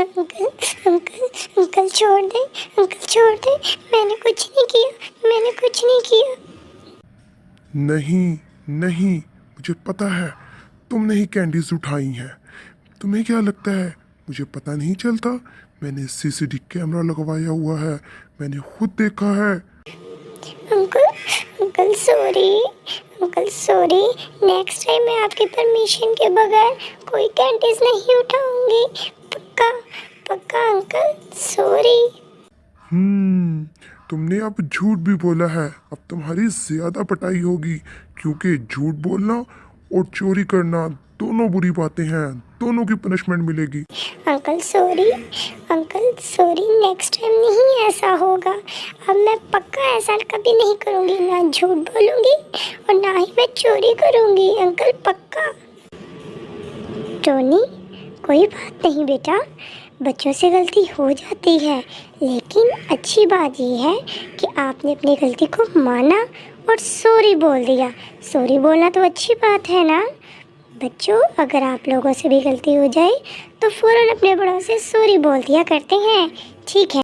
Uncle uncle uncle छोड़ दे, uncle छोड़ दे, मैंने कुछ नहीं किया, मैंने कुछ नहीं किया। नहीं नहीं, मुझे पता है तुमने ही कैंडीज उठाई हैं। तुम्हें क्या लगता है मुझे पता नहीं चलता? मैंने सीसीटीवी कैमरा लगवाया हुआ है, मैंने खुद देखा है। Uncle uncle sorry, uncle sorry, next time मैं आपकी परमिशन के बगैर कोई कैंडीज नहीं उठाऊंगी, पक्का पक्का अंकल, सॉरी। तुमने अब झूठ भी बोला है, अब तुम्हारी ज्यादा पिटाई होगी, क्योंकि झूठ बोलना और चोरी करना दोनों बुरी बातें हैं, दोनों की पनिशमेंट मिलेगी। Uncle sorry, uncle sorry, next time नहीं ऐसा होगा। अब मैं पक्का ऐसा कभी नहीं करूँगी, ना झूठ बोलूँगी और ना ही मैं चोरी करूँगी अंकल, पक्का। टोनी, कोई बात नहीं बेटा, बच्चों से गलती हो जाती है, लेकिन अच्छी बात यह है कि आपने अपनी गलती को माना और सॉरी बोल दिया। सॉरी बोलना तो अच्छी बात है ना बच्चों। अगर आप लोगों से भी गलती हो जाए तो फ़ौरन अपने बड़ों से सॉरी बोल दिया करते हैं, ठीक है।